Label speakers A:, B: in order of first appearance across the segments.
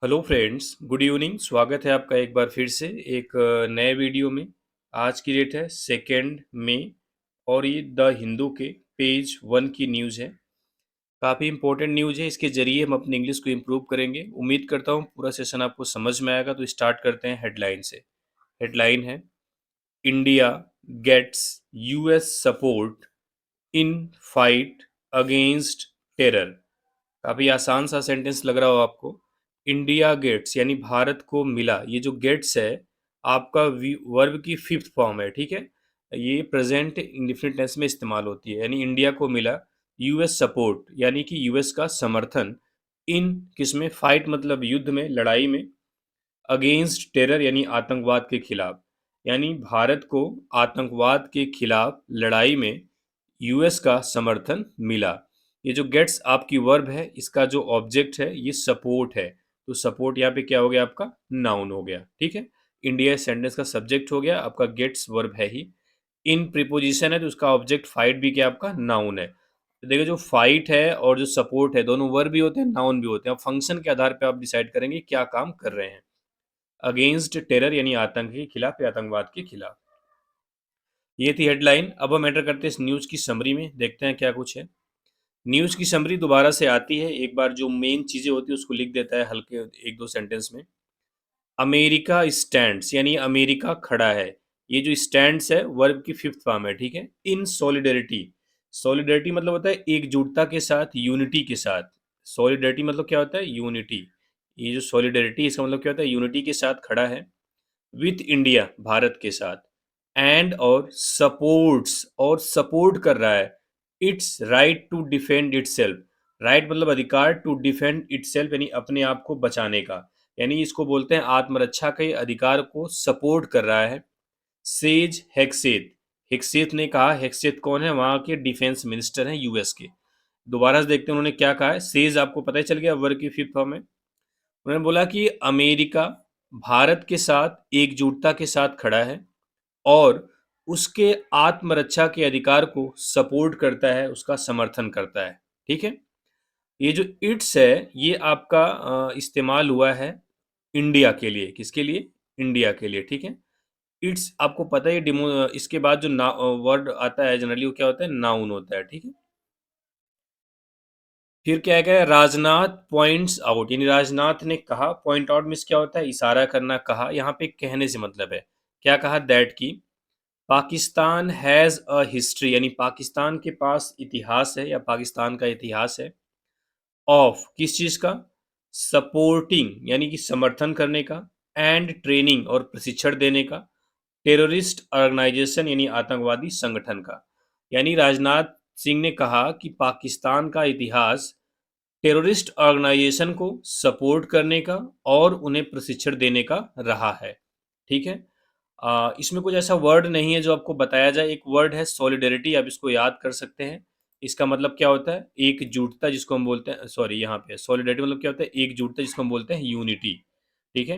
A: Hello friends, good evening. स्वागत है आपका एक बार फिर से एक नए वीडियो में। आज की डेट है 2 मई और ये द हिंदू के पेज 1 की न्यूज़ है। काफ़ी इंपॉर्टेंट न्यूज़ है। इसके ज़रिए हम अपनी इंग्लिश को इम्प्रूव करेंगे। उम्मीद करता हूँ पूरा सेशन आपको समझ में आएगा। तो स्टार्ट करते हैं हेडलाइन से। हेडलाइन है, India gets US support in fight against terror. काफ़ी आसान सा सेंटेंस लग रहा हो आपको। इंडिया गेट्स यानी भारत को मिला। ये जो गेट्स है आपका वर्ब की फिफ्थ फॉर्म है, ठीक है। ये प्रेजेंट इंडेफिनिट टेंस में इस्तेमाल होती है, यानी इंडिया को मिला यूएस सपोर्ट यानी कि यूएस का समर्थन। इन किसमें? फाइट मतलब युद्ध में, लड़ाई में। अगेंस्ट टेरर यानी आतंकवाद के खिलाफ। यानी भारत को आतंकवाद के खिलाफ लड़ाई में यूएस का समर्थन मिला। ये जो गेट्स आपकी वर्ब है, इसका जो ऑब्जेक्ट है ये सपोर्ट है। तो सपोर्ट यहाँ पे क्या हो गया? आपका नाउन हो गया, ठीक है। इंडिया सेंटेंस का सब्जेक्ट हो गया, आपका गेट्स वर्ब है ही। इन प्रीपोजिशन है तो उसका ऑब्जेक्ट फाइट भी क्या आपका नाउन है। तो देखो, जो फाइट है और जो सपोर्ट है दोनों वर्ब भी होते हैं, नाउन भी होते हैं। अब फंक्शन के आधार पर आप डिसाइड करेंगे क्या काम कर रहे हैं। अगेंस्ट टेरर यानी आतंक के खिलाफ या आतंकवाद के खिलाफ। ये थी हेडलाइन। अब हम एंटर करते हैं इस न्यूज की समरी में, देखते हैं क्या कुछ है। न्यूज की समरी दोबारा से आती है। एक बार जो मेन चीजें होती है उसको लिख देता है हल्के एक दो सेंटेंस में। अमेरिका स्टैंड्स यानी अमेरिका खड़ा है। ये जो स्टैंड्स है वर्ब की फिफ्थ फॉर्म है, ठीक है। इन सॉलिडेरिटी। सॉलिडेरिटी मतलब होता है एकजुटता के साथ, यूनिटी के साथ। सॉलिडेरिटी मतलब क्या होता है? यूनिटी। ये जो सॉलिडेरिटी इसका मतलब क्या होता है? यूनिटी के साथ खड़ा है विथ इंडिया, भारत के साथ। एंड और सपोर्ट्स और सपोर्ट कर रहा है its right to defend itself. Right मतलब अधिकार, टू डिफेंड इटसेल्फ यानी अपने आप को बचाने का। यानी इसको बोलते हैं आत्मरक्षा के अधिकार को सपोर्ट कर रहा है। सेज हेक्सेथ। हेक्सेथ ने कहा। हेक्सेथ कौन है? वहां के डिफेंस मिनिस्टर हैं यूएस के। दोबारा से देखते हैं उन्होंने क्या कहा है। सेज आपको पता ही चल गया वर्ग की फिफ्थ फॉर्म में। उन्होंने बोला कि अमेरिका भारत के साथ एकजुटता के साथ खड़ा है और उसके आत्मरक्षा के अधिकार को सपोर्ट करता है, उसका समर्थन करता है, ठीक है। ये जो इट्स है ये आपका इस्तेमाल हुआ है इंडिया के लिए। किसके लिए? इंडिया के लिए, ठीक है। इट्स आपको पता है डिमो, इसके बाद जो वर्ड आता है जनरली वो क्या होता है? नाउन होता है, ठीक है। फिर क्या है? राजनाथ पॉइंट्स आउट यानी राजनाथ ने कहा। पॉइंट आउट मीन्स क्या होता है? इशारा करना। कहा यहाँ पे कहने से मतलब है। क्या कहा? दैट की पाकिस्तान हैज़ अ हिस्ट्री यानी पाकिस्तान के पास इतिहास है या पाकिस्तान का इतिहास है। ऑफ किस चीज़ का? सपोर्टिंग यानी कि समर्थन करने का। एंड ट्रेनिंग और प्रशिक्षण देने का। टेररिस्ट ऑर्गेनाइजेशन यानी आतंकवादी संगठन का। यानी राजनाथ सिंह ने कहा कि पाकिस्तान का इतिहास टेररिस्ट ऑर्गेनाइजेशन को सपोर्ट करने का और उन्हें प्रशिक्षण देने का रहा है, ठीक है। इसमें कुछ ऐसा वर्ड नहीं है जो आपको बताया जाए। एक वर्ड है सॉलिडेरिटी, आप इसको याद कर सकते हैं। इसका मतलब क्या होता है? एकजुटता, जिसको हम बोलते हैं, सॉरी यहाँ पे सॉलिडेरिटी मतलब क्या होता है? एकजुटता, जिसको हम बोलते हैं यूनिटी, ठीक है।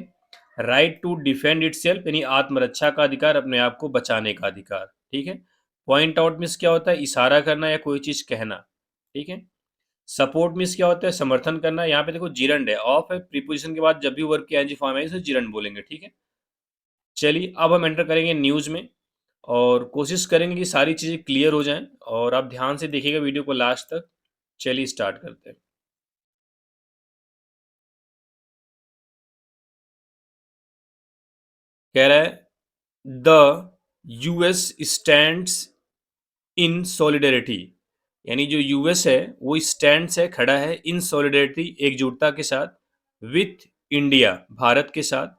A: राइट टू डिफेंड इटसेल्फ यानी आत्मरक्षा का अधिकार, अपने आप को बचाने का अधिकार, ठीक है। पॉइंट आउट मीन्स क्या होता है? इशारा करना या कोई चीज कहना, ठीक है। सपोर्ट मीन्स क्या होता है? समर्थन करना। यहाँ पे देखो जिरंड है, ऑफ है, प्रीपोजिशन के बाद जब भी वर्ब की एनजी फॉर्म है इसे जिरंड बोलेंगे, ठीक है। चलिए अब हम एंटर करेंगे न्यूज़ में और कोशिश करेंगे कि सारी चीज़ें क्लियर हो जाएं और आप ध्यान से देखिएगा वीडियो को लास्ट तक। चलिए स्टार्ट करते हैं। कह रहा है the US stands in solidarity यानी जो यूएस है वो स्टैंड्स है, खड़ा है, इन सॉलिडेरिटी एकजुटता के साथ, विथ इंडिया भारत के साथ,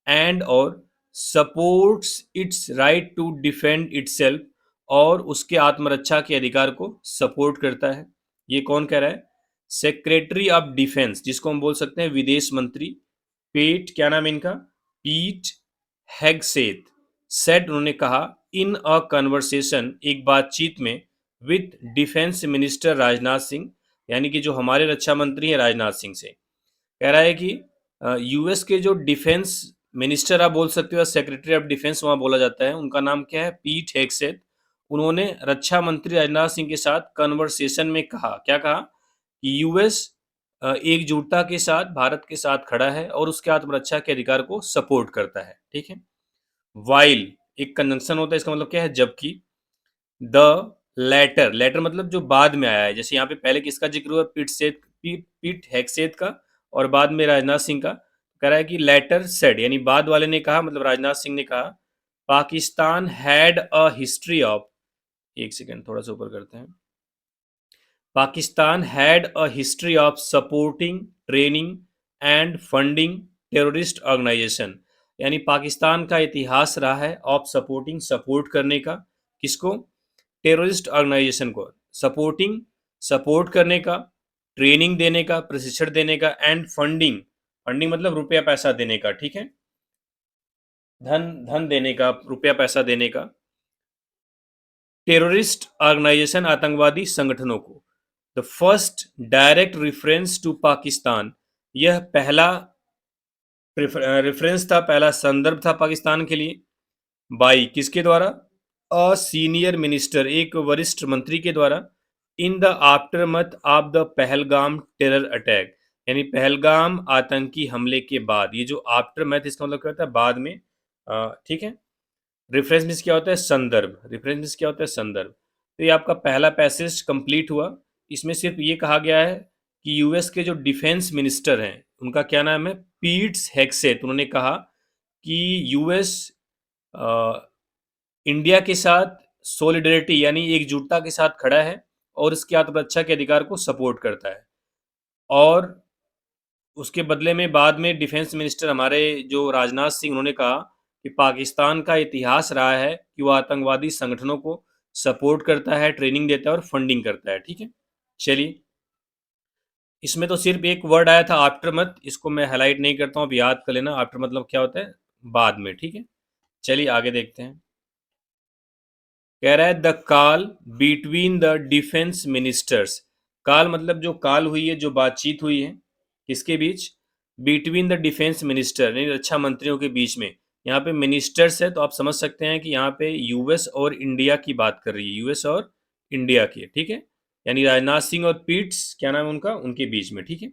A: एंड और supports its right to defend itself और उसके आत्मरक्षा के अधिकार को सपोर्ट करता है। ये कौन कह रहा है? सेक्रेटरी ऑफ डिफेंस, जिसको हम बोल सकते हैं विदेश मंत्री। पेट, क्या नाम है इनका? Pete Hegseth. सेड उन्होंने कहा इन अ कन्वर्सेशन एक बातचीत में with defence minister Rajnath Singh यानी कि जो हमारे रक्षा मंत्री हैं राजनाथ सिंह से। कह रहा है कि यूएस के जो डिफेंस मिनिस्टर आप बोल सकते हो, सेक्रेटरी ऑफ डिफेंस वहां बोला जाता है, उनका नाम क्या है? Pete Hegseth. उन्होंने रक्षा मंत्री राजनाथ सिंह के साथ कन्वर्सेशन में कहा। क्या कहा? कि यूएस एकजुटता के साथ भारत के साथ खड़ा है और उसके आत्मरक्षा के अधिकार को सपोर्ट करता है, ठीक है। वाइल एक कंजंक्शन होता है, इसका मतलब क्या है, जबकि। द लेटर, लेटर मतलब जो बाद में आया है, जैसे यहाँ पे पहले किसका जिक्र हुआ, पीट हेगसेथ का, और बाद में राजनाथ सिंह का। कह रहा है कि लेटर सेड, यानी बाद वाले ने कहा, मतलब राजनाथ सिंह ने कहा, Pakistan had a history of, एक सेकेंड थोड़ा सा ऊपर करते हैं, Pakistan had a history of supporting, training and funding terrorist organisation, यानी पाकिस्तान का इतिहास रहा है ऑफ सपोर्टिंग, सपोर्ट करने का, किसको, टेररिस्ट ऑर्गेनाइजेशन को, सपोर्टिंग, सपोर्ट करने का, ट्रेनिंग देने का, प्रशिक्षण देने का, एंड फंडिंग, फंडिंग मतलब रुपया पैसा देने का, ठीक है, धन धन देने का, रुपया पैसा देने का, टेररिस्ट ऑर्गेनाइजेशन, आतंकवादी संगठनों को। The first direct reference to Pakistan, यह पहला रेफरेंस था, पहला संदर्भ था पाकिस्तान के लिए, बाई किसके द्वारा, अ सीनियर मिनिस्टर, एक वरिष्ठ मंत्री के द्वारा, in the aftermath of the Pahalgam terror attack, यानी पहलगाम आतंकी हमले के बाद, ये जो आफ्टरमैथ इसका मतलब क्या होता है, बाद में, ठीक है। रेफरेंस मीन्स क्या होता है, संदर्भ, रेफरेंस मीन्स क्या होता है, संदर्भ। तो ये आपका पहला पैसेज कंप्लीट हुआ। इसमें सिर्फ ये कहा गया है कि यूएस के जो डिफेंस मिनिस्टर हैं उनका क्या नाम है, पीट्स हेगसेथ, उन्होंने कहा कि यूएस इंडिया के साथ सोलिडरिटी यानी एकजुटता के साथ खड़ा है और इसके आत्मरक्षा के अधिकार को सपोर्ट करता है। और उसके बदले में बाद में डिफेंस मिनिस्टर हमारे जो राजनाथ सिंह, उन्होंने कहा कि पाकिस्तान का इतिहास रहा है कि वो आतंकवादी संगठनों को सपोर्ट करता है, ट्रेनिंग देता है और फंडिंग करता है, ठीक है। चलिए, इसमें तो सिर्फ एक वर्ड आया था आफ्टरमथ, इसको मैं हाईलाइट नहीं करता हूँ, अब याद कर लेना आफ्टर मतलब क्या होता है, बाद में, ठीक है। चलिए आगे देखते हैं। कह रहा है the call between the defence ministers, call मतलब जो कॉल हुई है, जो बातचीत हुई है, किसके बीच, बिटवीन द डिफेंस मिनिस्टर, यानी रक्षा मंत्रियों के बीच में। यहाँ पे मिनिस्टर्स है तो आप समझ सकते हैं कि यहाँ पे यूएस और इंडिया की बात कर रही है, यूएस और इंडिया की, ठीक है, यानी राजनाथ सिंह और पीट्स, क्या नाम है उनका, उनके बीच में, ठीक है।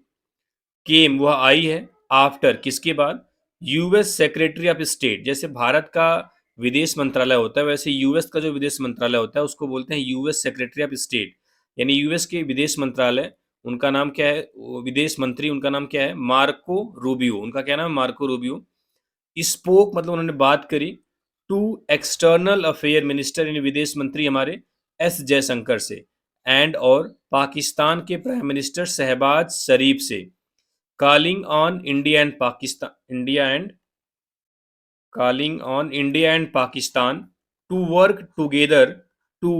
A: केम वह आई है, आफ्टर किसके बाद, यूएस सेक्रेटरी ऑफ स्टेट, जैसे भारत का विदेश मंत्रालय होता है वैसे यूएस का जो विदेश मंत्रालय होता है उसको बोलते हैं यूएस सेक्रेटरी ऑफ स्टेट, यानी यूएस के विदेश मंत्रालय, उनका नाम क्या है, विदेश मंत्री उनका नाम क्या है, मार्को रूबियो, उनका क्या नाम है, मार्को रूबियो। स्पोक मतलब उन्होंने बात करी, टू एक्सटर्नल अफेयर मिनिस्टर, यानी विदेश मंत्री हमारे एस जयशंकर से, एंड और पाकिस्तान के प्राइम मिनिस्टर शहबाज शरीफ से, calling on India and Pakistan, to work together to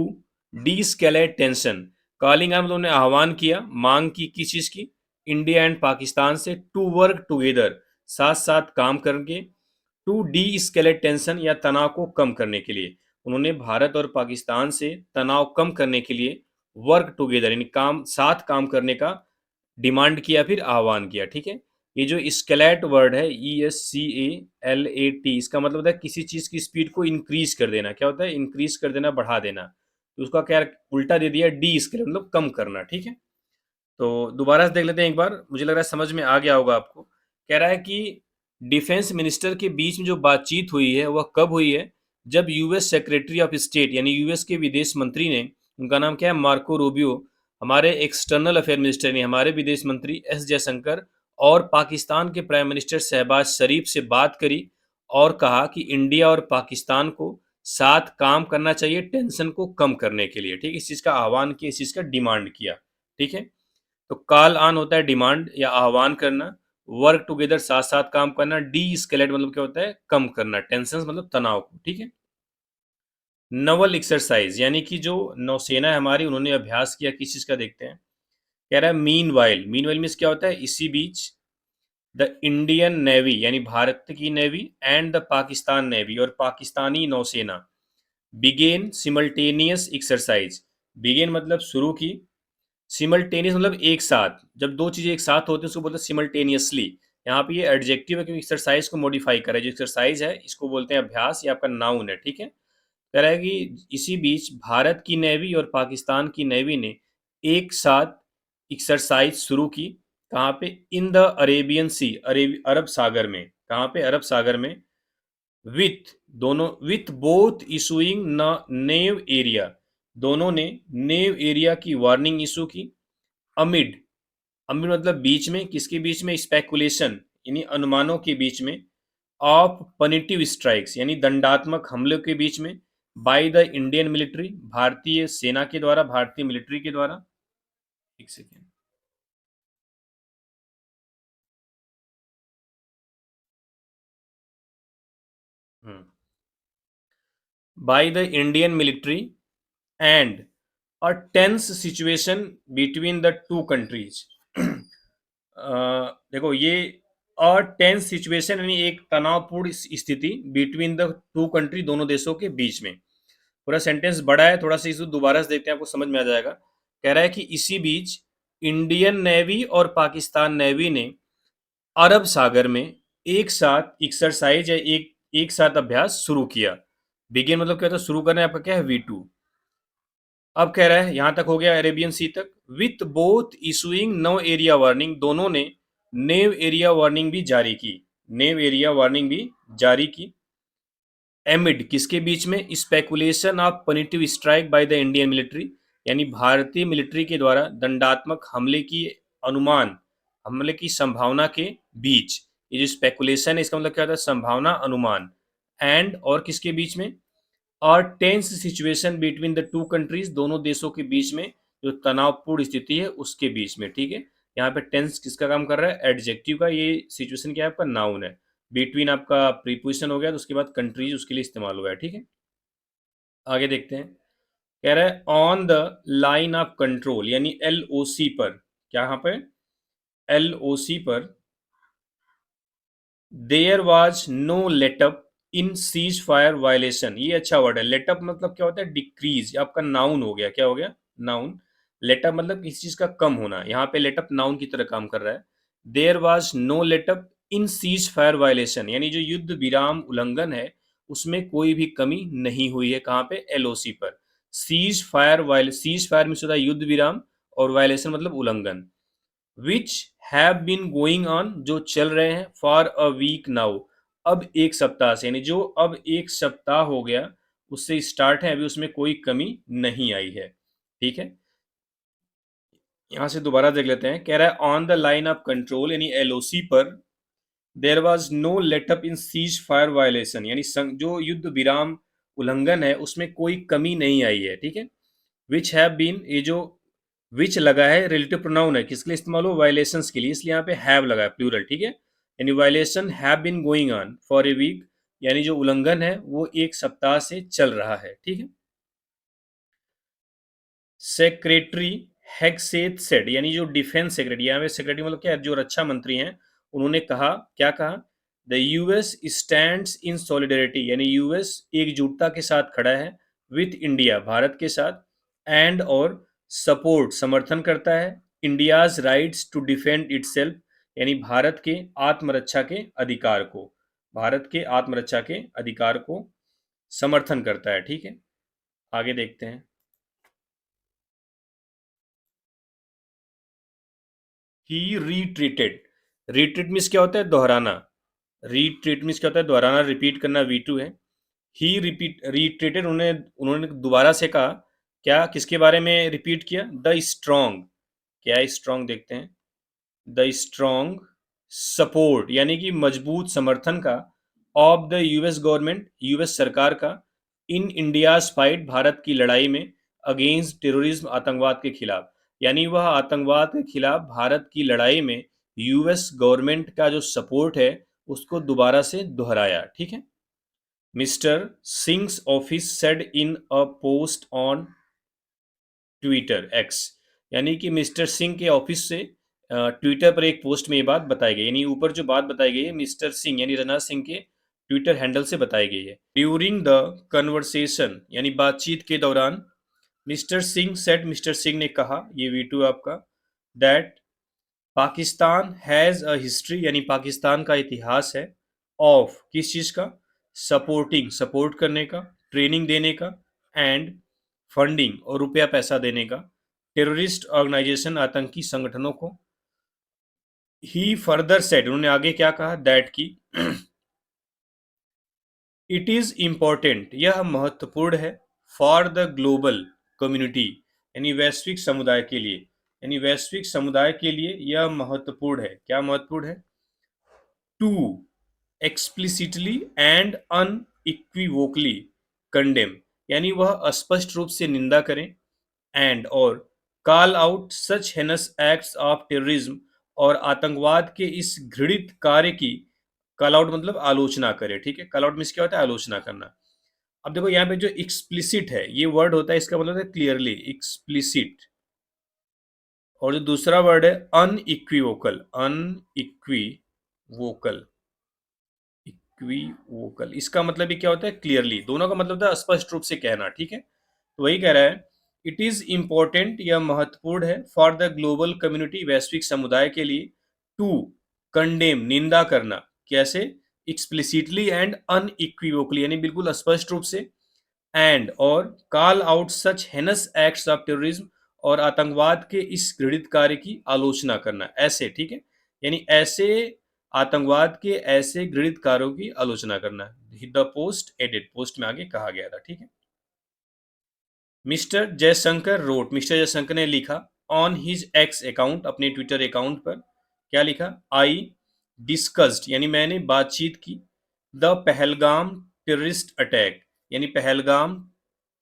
A: de-escalate tension। Calling on मतलब उन्होंने आह्वान किया, मांग की, किस चीज की, इंडिया एंड पाकिस्तान से, टू वर्क टुगेदर, साथ साथ काम करके, टू डी स्केलेट टेंशन या तनाव को कम करने के लिए। उन्होंने भारत और पाकिस्तान से तनाव कम करने के लिए वर्क टुगेदर यानी काम, साथ काम करने का डिमांड किया, फिर आह्वान किया, ठीक है। ये जो स्केलेट वर्ड है, ESCALAT, इसका मतलब होता है किसी चीज की स्पीड को इंक्रीज कर देना, क्या होता है, इंक्रीज कर देना, बढ़ा देना। तो उसका क्या उल्टा दे दिया, डी स्केलेट मतलब कम करना, ठीक है। तो दोबारा से देख लेते हैं एक बार, मुझे लग रहा है समझ में आ गया होगा आपको। कह रहा है कि डिफेंस मिनिस्टर के बीच में जो बातचीत हुई है वह कब हुई है, जब यूएस सेक्रेटरी ऑफ स्टेट यानी यूएस के विदेश मंत्री ने, उनका नाम क्या है, मार्को रूबियो, हमारे एक्सटर्नल अफेयर मिनिस्टर यानी हमारे विदेश मंत्री एस जयशंकर और पाकिस्तान के प्राइम मिनिस्टर शहबाज शरीफ से बात करी और कहा कि इंडिया और पाकिस्तान को साथ काम करना चाहिए टेंशन को कम करने के लिए, ठीक, इस चीज़ का आह्वान किया, इस चीज़ का डिमांड किया, ठीक है। तो कॉल ऑन होता है डिमांड या आह्वान करना, वर्क टुगेदर साथ साथ काम करना, डी स्केलेट मतलब क्या होता है, कम करना, टेंशन मतलब तनाव को, ठीक है। नवल एक्सरसाइज यानी कि जो नौसेना है हमारी, उन्होंने अभ्यास किया, किस चीज का देखते हैं। कह रहा है mean while, mean while means क्या होता है, इसी बीच, द इंडियन नेवी यानी भारत की navy and the Pakistan navy और पाकिस्तानी नौसेना, बिगेन सिमल्टेनियस एक्सरसाइज, बिगेन मतलब शुरू की, सिमल्टेनियस मतलब एक साथ, जब दो चीजें एक साथ होती हैं उसको बोलते हैं सिमल्टेनियसली। यहाँ पे ये एडजेक्टिव है क्योंकि एक्सरसाइज को मॉडिफाई करा है, जो एक्सरसाइज है इसको बोलते हैं अभ्यास, ये आपका नाउन है, ठीक है। कह रहा है कि इसी बीच भारत की नेवी और पाकिस्तान की नेवी ने एक साथ एक्सरसाइज शुरू की, कहाँ पे? इन द अरेबियन सी, अरब सागर में। कहाँ पे? अरब सागर में। विथ, दोनों, with both issuing naive area, दोनों ने नेव एरिया की वार्निंग इशू की। अमिड, अमिड मतलब बीच में, किसके बीच में? स्पेकुलेशन यानी अनुमानों के बीच में। ऑफ पनिटिव स्ट्राइक्स यानी दंडात्मक हमलों के बीच में। बाय द इंडियन मिलिट्री, भारतीय सेना के द्वारा, भारतीय मिलिट्री के द्वारा। एक second. By the Indian military and a tense situation between the two countries. देखो ये अ टेंस सिचुएशन यानी एक तनावपूर्ण स्थिति बिटवीन द टू कंट्री, दोनों देशों के बीच में। पूरा सेंटेंस बड़ा है, थोड़ा सा इसे दोबारा से देखते हैं, आपको समझ में आ जाएगा। कह रहा है कि इसी बीच इंडियन नेवी और पाकिस्तान नेवी ने अरब सागर में एक साथ एक्सरसाइज या एक साथ अभ्यास शुरू किया। बिगिन मतलब क्या होता है? शुरू करना है, आपका क्या है? V2। अब कह रहा है, यहां तक हो गया अरेबियन सी तक। With both issuing no area warning, दोनों ने नेव एरिया वार्निंग भी जारी की। नेव एरिया वार्निंग भी जारी की। एमिड, किसके बीच में? Speculation of punitive strike by the Indian military, यानी भारतीय मिलिट्री के द्वारा दंडात्मक हमले की अनुमान, हमले की संभावना के बीच। ये जो स्पेकुलेशन है, इसका मतलब क्या होता है? संभावना, अनुमान। एंड, और किसके बीच में? और tense situation between the two countries, दोनों देशों के बीच में जो तनावपूर्ण स्थिति है उसके बीच में। ठीक है, यहाँ पे टेंस किसका काम कर रहा है? एडजेक्टिव का। ये सिचुएशन क्या है? आपका नाउन है। बिटवीन आपका प्रीपोजिशन हो गया, तो उसके बाद कंट्रीज उसके लिए इस्तेमाल हुआ है। ठीक है, आगे देखते हैं। कह रहा है on the line of control, यानी LOC पर। क्या यहाँ पे? LOC पर there was no letup in ceasefire violation. ये अच्छा वर्ड है। लेटअप मतलब क्या होता है? डिक्रीज। आपका नाउन हो गया। क्या हो गया? नाउन। लेटअप मतलब किसी चीज का कम होना। यहाँ पे लेटअप नाउन की तरह काम कर रहा है। There was no letup in ceasefire violation, यानी जो युद्ध विराम उल्लंघन है उसमें कोई भी कमी नहीं हुई है। कहाँ पे? LOC पर। सीज फायर में होता है युद्ध विराम, और वायलेशन मतलब उल्लंघन। Which have been going on, जो चल रहे हैं, फॉर अ वीक नाउ, अब एक सप्ताह से, यानी जो अब एक सप्ताह हो गया उससे स्टार्ट है, अभी उसमें कोई कमी नहीं आई है। ठीक है, यहां से दोबारा देख लेते हैं। कह रहा है on the line of control यानी LOC पर there was no letup in ceasefire violation, यानी जो युद्ध विराम उल्लंघन है उसमें कोई कमी नहीं आई है। ठीक है, विच हैव बीन, ये जो विच लगा है रिलेटिव प्रोनाउन है, किसके लिए इस्तेमाल हो? वायलेशंस के लिए, इसलिए यहाँ पे हैव लगा है, प्लूरल। ठीक है, यानी violation have been going on for a week, यानी जो उल्लंघन है वो एक सप्ताह से चल रहा है। ठीक है, सेक्रेटरी हेगसेथ सेड, यानी जो डिफेंस सेक्रेटरी, यहाँ पे सेक्रेटरी मतलब क्या है? जो रक्षा मंत्री हैं, उन्होंने कहा, क्या कहा? The US stands in solidarity, यानी यूएस एकजुटता के साथ खड़ा है, विथ इंडिया, भारत के साथ, एंड और सपोर्ट, समर्थन करता है, India's rights to defend itself, यानी भारत के आत्मरक्षा के अधिकार को, भारत के आत्मरक्षा के अधिकार को समर्थन करता है। ठीक है, आगे देखते हैं। ही रीट्रीटेड, रीट्रीट मीन्स क्या होता है? दोहराना। रीट्रीट मीन्स क्या होता है? दोहराना, रिपीट करना। V2 है। ही रिपीट रीट्रीटेड, उन्होंने उन्होंने दोबारा से कहा। क्या, किसके बारे में रिपीट किया? द स्ट्रॉन्ग, क्या है स्ट्रॉन्ग? देखते हैं। द स्ट्रॉन्ग सपोर्ट, यानी कि मजबूत समर्थन का, of the US government, US सरकार का, इन इंडियाज फाइट, भारत की लड़ाई में, अगेंस्ट टेररिज्म, आतंकवाद के खिलाफ, यानी वह आतंकवाद के खिलाफ भारत की लड़ाई में यूएस गवर्नमेंट का जो सपोर्ट है उसको दोबारा से दोहराया। ठीक है, mister sings office said in a post on Twitter x, यानी कि मिस्टर सिंह के ऑफिस से ट्विटर पर एक पोस्ट में ये बात बताई गई, यानी ऊपर जो बात बताई गई है मिस्टर सिंह यानी राजनाथ सिंह के ट्विटर हैंडल से बताई गई है। ड्यूरिंग द कन्वर्सेशन, यानी बातचीत के दौरान, mister Singh said, mister Singh ने कहा, ये V2 आपका, that Pakistan has a history, यानी पाकिस्तान का इतिहास है, ऑफ, किस चीज़ का? सपोर्टिंग, सपोर्ट करने का, ट्रेनिंग देने का, एंड फंडिंग, और रुपया पैसा देने का, टेररिस्ट ऑर्गेनाइजेशन, आतंकी संगठनों को, ही फर्दर सेड, उन्होंने आगे क्या कहा, दैट की इट इज इम्पोर्टेंट, यह महत्वपूर्ण है, फॉर द ग्लोबल कम्युनिटी, यानी वैश्विक समुदाय के लिए, यानी वैश्विक समुदाय के लिए यह महत्वपूर्ण है। क्या महत्वपूर्ण है? To explicitly and unequivocally condemn, यानी वह स्पष्ट रूप से निंदा करें, एंड और call out such heinous acts of terrorism, और आतंकवाद के इस घृणित कार्य की कॉल आउट मतलब आलोचना करे। ठीक है, कॉल आउट मीन्स क्या होता है? आलोचना करना। अब देखो यहाँ पे जो एक्सप्लिसिट है ये वर्ड होता है, इसका मतलब है क्लियरली, एक्सप्लिसिट। और जो दूसरा वर्ड है अनइक्विवोकल, अनइक्विवोकल, इक्विवोकल, इसका मतलब भी क्या होता है? क्लियरली। दोनों का मतलब था स्पष्ट रूप से कहना। ठीक है, तो वही कह रहा है, इट इज इंपॉर्टेंट, यह महत्वपूर्ण है, फॉर द ग्लोबल कम्युनिटी, वैश्विक समुदाय के लिए, टू कंडेम, निंदा करना। कैसे? एक्सप्लिसिटली एंड अनइक्विवोकली, यानी बिल्कुल स्पष्ट रूप से, एंड और call out such heinous acts of terrorism, और आतंकवाद के इस घृणित कार्य की आलोचना करना। ऐसे, ठीक है, यानी ऐसे आतंकवाद के ऐसे घृणित कार्यों की आलोचना करना। द पोस्ट एडिट, पोस्ट में आगे कहा गया था। ठीक है, mister Jaishankar wrote, mister Jaishankar ने लिखा, ऑन हिज एक्स अकाउंट, अपने ट्विटर अकाउंट पर क्या लिखा? आई डिस्कस्ड, यानी मैंने बातचीत की, द पहलगाम टेररिस्ट अटैक, यानी पहलगाम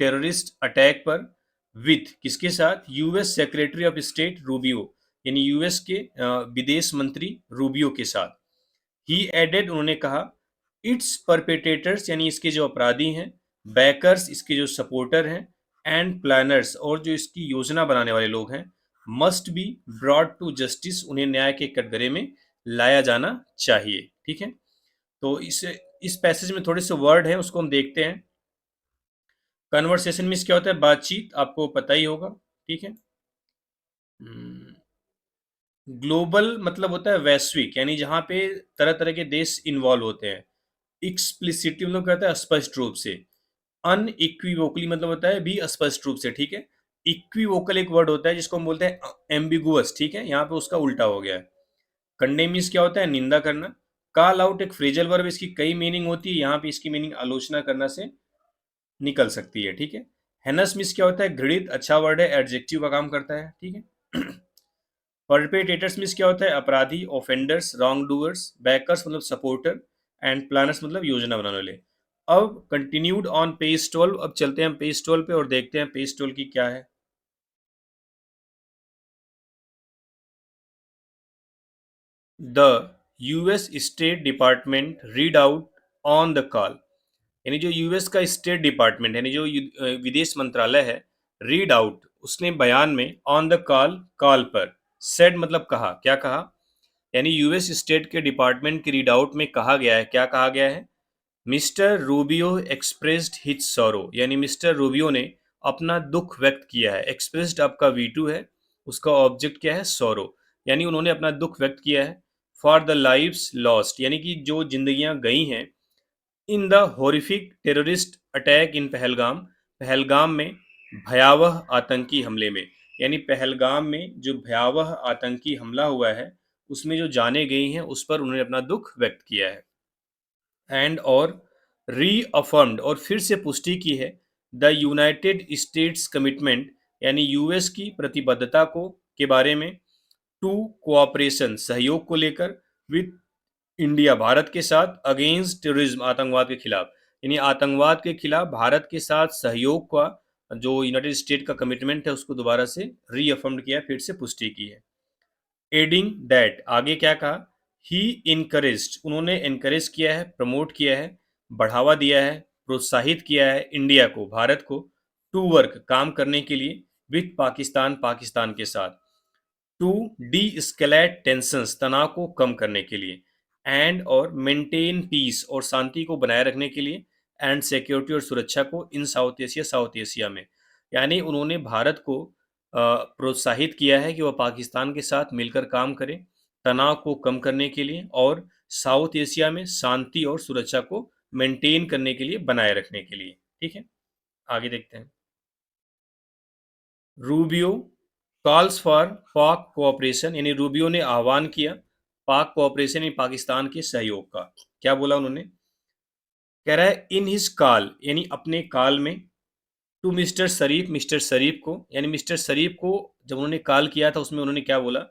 A: टेररिस्ट अटैक पर, विथ किसके साथ? US secretary of state Rubio, यानी यूएस के विदेश मंत्री रूबियो के साथ। ही एडेड, उन्होंने कहा, इट्स परपेटेटर्स, यानी इसके जो अपराधी हैं, बैकर्स, इसके जो सपोर्टर हैं, एंड प्लानर्स, और जो इसकी योजना बनाने वाले लोग हैं, must be brought to justice, उन्हें न्याय के कटघरे में लाया जाना चाहिए। ठीक है, तो इस पैसेज में थोड़े से वर्ड हैं, उसको हम देखते हैं। कन्वर्सेशन में क्या होता है? बातचीत, आपको पता ही होगा। ठीक है, ग्लोबल मतलब होता है वैश्विक, यानी जहां पे तरह तरह के देश इन्वॉल्व होते हैं। एक्सप्लिसिटली मतलब कहता है स्पष्ट रूप से। अनइक्विवोकली मतलब होता है भी स्पष्ट रूप से। ठीक है, इक्विवोकल एक वर्ड होता है जिसको हम बोलते हैं एम्बिगुअस। ठीक है, यहाँ पे उसका उल्टा हो गया है। कंडेम मीन्स क्या होता है? निंदा करना। कॉल आउट एक फ्रेजल वर्ब, इसकी कई मीनिंग होती है, यहाँ पे इसकी मीनिंग आलोचना करना से निकल सकती है। ठीक है, हेनस मीन्स क्या होता है? घृणित, अच्छा वर्ड है, एडजेक्टिव का काम करता है। ठीक है, परपेटेटर्स मीन्स क्या होता है? अपराधी, ऑफेंडर्स, रॉन्ग डूअर्स, बैकर्स मतलब सपोर्टर, एंड प्लानर्स मतलब योजना बनाने वाले। अब कंटिन्यूड ऑन पेज 12, अब चलते हैं हम पेज 12 पे और देखते हैं पेज 12 की क्या है। The US state department read out on the call, यानी जो यूएस का स्टेट डिपार्टमेंट, यानी जो विदेश मंत्रालय है, रीड आउट, उसने बयान में, ऑन द कॉल, कॉल पर, सेड मतलब कहा। क्या कहा? यानी यूएस स्टेट के डिपार्टमेंट के रीड आउट में कहा गया है, क्या कहा गया है? Mister Rubio expressed his sorrow, यानी मिस्टर रूबियो ने अपना दुख व्यक्त किया है। एक्सप्रेस्ड आपका V2 है, उसका ऑब्जेक्ट क्या है? सॉरो, यानी उन्होंने अपना दुख व्यक्त किया है। फॉर द लाइव्स लॉस्ट, यानी कि जो जिंदगियां गई हैं, in the horrific terrorist attack in Pahalgam, Pahalgam में भयावह आतंकी हमले में, यानी पहलगाम में जो भयावह आतंकी हमला हुआ है उसमें जो जाने गई हैं उस पर उन्होंने अपना दुख व्यक्त किया है। एंड और रीअफर्म्ड, और फिर से पुष्टि की है, द यूनाइटेड स्टेट्स कमिटमेंट, यानी यूएस की प्रतिबद्धता को के बारे में, टू कोऑपरेशन, सहयोग को लेकर, विथ इंडिया, भारत के साथ, अगेंस्ट टेररिज्म, आतंकवाद के खिलाफ, यानी आतंकवाद के खिलाफ भारत के साथ सहयोग का जो यूनाइटेड स्टेट का कमिटमेंट है उसको दोबारा से रीअफर्म्ड किया है, फिर से पुष्टि की है। एडिंग दैट, आगे क्या कहा? ही इनकरेज्ड, उन्होंने एनकरेज किया है, प्रमोट किया है, बढ़ावा दिया है, प्रोत्साहित किया है इंडिया को, भारत को, टू वर्क, काम करने के लिए, विथ पाकिस्तान, पाकिस्तान के साथ, टू डी स्केलेट टेंशंस, तनाव को कम करने के लिए, एंड और मेंटेन पीस, और शांति को बनाए रखने के लिए, एंड सिक्योरिटी, और सुरक्षा को, इन साउथ एशिया, साउथ एशिया में, यानी उन्होंने भारत को प्रोत्साहित किया है कि वह पाकिस्तान के साथ मिलकर काम करे, तनाव को कम करने के लिए, और साउथ एशिया में शांति और सुरक्षा को मेंटेन करने के लिए, बनाए रखने के लिए। ठीक है, आगे देखते हैं। रूबियो कॉल्स फॉर पाक कोऑपरेशन, यानी रूबियो ने आह्वान किया पाक कोऑपरेशन इन पाकिस्तान के सहयोग का। क्या बोला उन्होंने? कह रहा है इन हिज कॉल, यानी अपने काल में, टू मिस्टर शरीफ, मिस्टर शरीफ को, यानी मिस्टर शरीफ को जब उन्होंने कॉल किया था उसमें उन्होंने क्या बोला?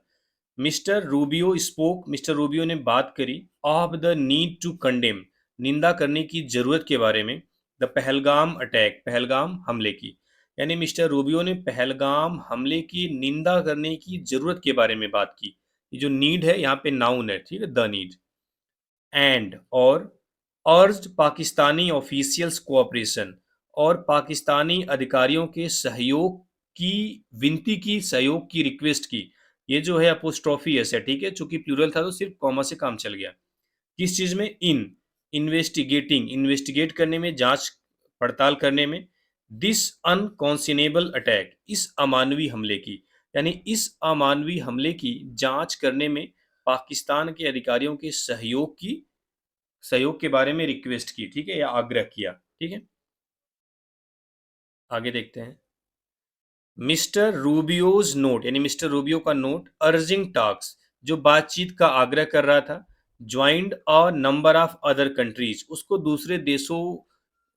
A: Mister Rubio spoke, mister Rubio ने बात करी of the need to condemn, निंदा करने की जरूरत के बारे में, द पहलगाम अटैक, पहलगाम हमले की। यानी मिस्टर रूबियो ने पहलगाम हमले की निंदा करने की जरूरत के बारे में बात की। ये जो नीड है यहाँ पे नाउन है, ठीक है, द नीड। एंड और अर्ज्ड पाकिस्तानी ऑफिशियल्स कोऑपरेशन, और पाकिस्तानी अधिकारियों के सहयोग की विनती की, सहयोग की रिक्वेस्ट की। ये जो है अपोस्ट्रोफी एस है, ठीक है, चूंकि प्लूरल था तो सिर्फ कॉमा से काम चल गया। किस चीज में? इन इन्वेस्टिगेटिंग, इन्वेस्टिगेट करने में, जांच पड़ताल करने में, दिस अनकॉन्सिनेबल अटैक, इस अमानवीय हमले की, यानी इस अमानवीय हमले की जांच करने में पाकिस्तान के अधिकारियों के सहयोग की, सहयोग के बारे में रिक्वेस्ट की, ठीक है, या आग्रह किया, ठीक है। आगे देखते हैं। मिस्टर रूबियोज नोट, यानी मिस्टर रूबियो का नोट, अर्जिंग टॉक्स, जो बातचीत का आग्रह कर रहा था, joined a number of other countries, उसको दूसरे देशों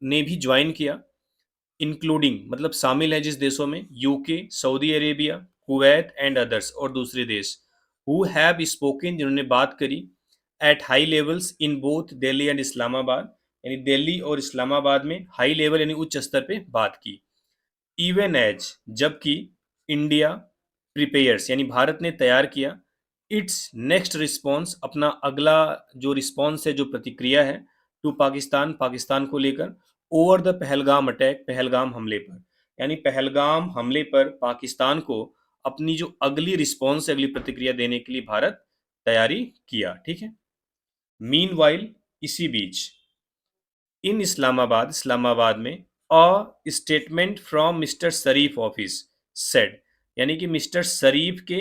A: ने भी ज्वाइन किया, इंक्लूडिंग मतलब शामिल है जिस देशों में, UK, Saudi Arabia, Kuwait and others, और दूसरे देश, हु हैव स्पोकन, जिन्होंने बात करी, at high levels in both Delhi and Islamabad, यानी दिल्ली और इस्लामाबाद में हाई लेवल यानी उच्च स्तर पे बात की। इवन एज, जबकि, इंडिया प्रिपेयर्स, यानी भारत ने तैयार किया, इट्स नेक्स्ट रिस्पॉन्स, अपना अगला जो रिस्पॉन्स है, जो प्रतिक्रिया है, टू पाकिस्तान, पाकिस्तान को लेकर, over the Pahalgam attack, Pahalgam हमले पर, यानी पहलगाम हमले पर पाकिस्तान को अपनी जो अगली रिस्पॉन्स, अगली प्रतिक्रिया देने के लिए भारत तैयारी किया, ठीक है। मीनवाइल, इसी बीच, इन इस्लामाबाद, इस्लामाबाद में, a statement from mister Sharif office said, यानी कि मिस्टर शरीफ के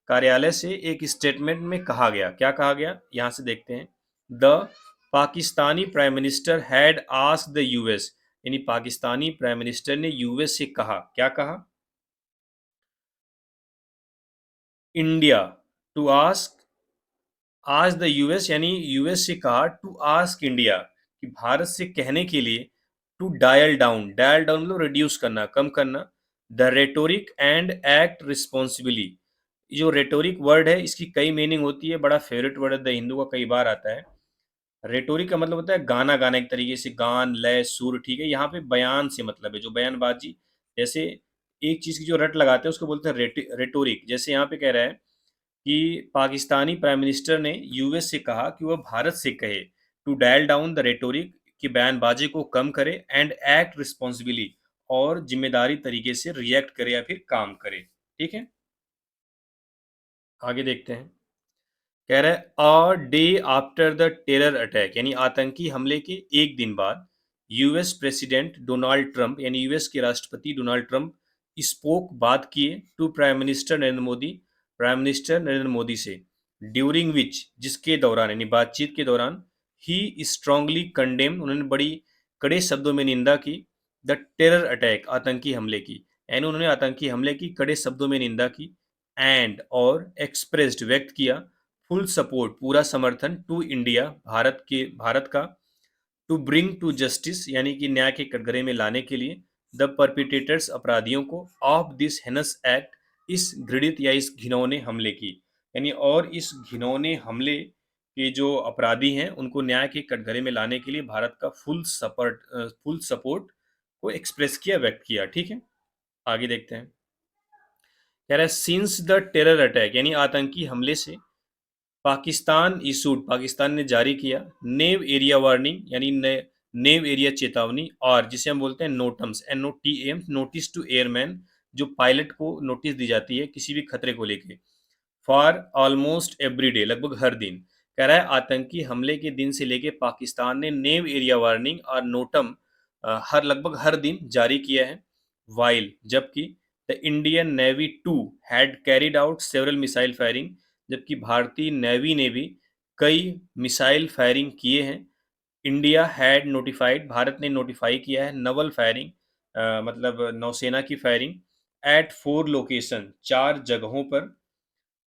A: कार्यालय से एक स्टेटमेंट में कहा गया, क्या कहा गया, यहां से देखते हैं। The Pakistani prime minister had asked the US, यानी पाकिस्तानी प्राइम मिनिस्टर ने यूएस से कहा, क्या कहा? इंडिया टू आस्क, आज द यूएस, यानी यूएस से कहा, टू आस्क इंडिया, कि भारत से कहने के लिए, to dial down, dial down मतलब रिड्यूस करना, कम करना, the rhetoric and act responsibly. जो रेटोरिक वर्ड है इसकी कई मीनिंग होती है, बड़ा फेवरेट वर्ड है द हिंदू का, कई बार आता है। रेटोरिक का मतलब होता है गाना गाना, एक तरीके से गान, लय, सुर, ठीक है। यहाँ पे बयान से मतलब है, जो बयानबाजी, जैसे एक चीज की जो रट लगाते हैं उसको बोलते हैं रेटोरिक। जैसे यहाँ पे कह रहा है कि पाकिस्तानी प्राइम मिनिस्टर ने यूएस से कहा कि वह भारत से कहे, to dial down the rhetoric, कि बयानबाजी को कम करे, एंड एक्ट रिस्पॉन्सिबिली, और जिम्मेदारी तरीके से रिएक्ट करे या फिर काम करे, ठीक है। आगे देखते हैं। कह रहा है a day after the terror attack, यानी आतंकी हमले के एक दिन बाद, यूएस प्रेसिडेंट डोनाल्ड ट्रंप, यानी यूएस के राष्ट्रपति डोनाल्ड ट्रंप, स्पोक, बात किए, to prime minister Narendra Modi, prime minister Narendra Modi से, ड्यूरिंग विच, जिसके दौरान, यानी बातचीत के दौरान, ही स्ट्रांगली कंडेम, उन्होंने बड़ी कड़े शब्दों में निंदा की, द टेरर अटैक, आतंकी हमले की, यानी उन्होंने आतंकी हमले की कड़े शब्दों में निंदा की, एंड और एक्सप्रेस्ड, व्यक्त किया, फुल सपोर्ट, पूरा समर्थन, टू इंडिया, भारत का, टू ब्रिंग टू जस्टिस, यानी कि न्याय के कटघरे में लाने के लिए, द परपिटेटर्स, अपराधियों को, ऑफ दिस हेनस एक्ट, इस घृणित या इस घिनौने हमले की, यानी और इस घिनौने हमले के जो अपराधी हैं उनको न्याय के कटघरे में लाने के लिए भारत का फुल सपोर्ट को एक्सप्रेस किया, व्यक्त किया, ठीक है। आगे देखते हैं। कह रहा है सिंस द टेरर अटैक, यानी आतंकी हमले से, पाकिस्तान इशूड, पाकिस्तान ने जारी किया, नेव एरिया वार्निंग, यानी नेव एरिया चेतावनी, और जिसे हम बोलते हैं नोटम्स, NOTAM, नोटिस टू एयरमैन, जो पायलट को नोटिस दी जाती है किसी भी खतरे को लेके, फॉर ऑलमोस्ट एवरी डे, लगभग हर दिन। कह रहा है आतंकी हमले के दिन से लेके पाकिस्तान ने नेव एरिया वार्निंग और नोटम हर लगभग हर दिन जारी किया है। वाइल, जबकि, the Indian navy to had carried out several missile firing, जबकि भारतीय नेवी ने भी कई मिसाइल फायरिंग किए हैं। इंडिया हैड नोटिफाइड, भारत ने नोटिफाई किया है, नवल फायरिंग, मतलब नौसेना की फायरिंग, एट 4 लोकेशन, 4 जगहों पर,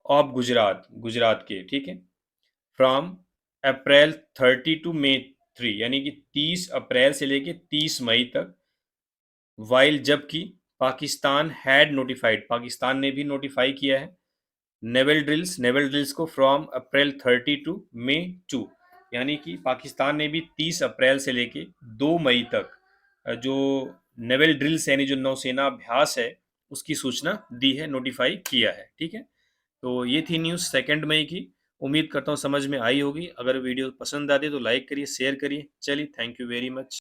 A: ऑफ गुजरात, गुजरात के, ठीक है, फ्रॉम अप्रैल 30 टू मई 3, यानी कि 30 अप्रैल से लेके 30 मई तक, वाइल जबकि पाकिस्तान हैड नोटिफाइड, पाकिस्तान ने भी नोटिफाई किया है, नेवल ड्रिल्स को फ्रॉम अप्रैल 30 टू मई 2, यानी कि पाकिस्तान ने भी 30 अप्रैल से लेके 2 मई तक जो नेवल ड्रिल्स यानी जो नौसेना अभ्यास है उसकी सूचना दी है, नोटिफाई किया है, ठीक है। तो ये थी न्यूज़ 2 मई की। उम्मीद करता हूँ समझ में आई होगी। अगर वीडियो पसंद आती है तो लाइक करिए, शेयर करिए। चलिए, थैंक यू वेरी मच।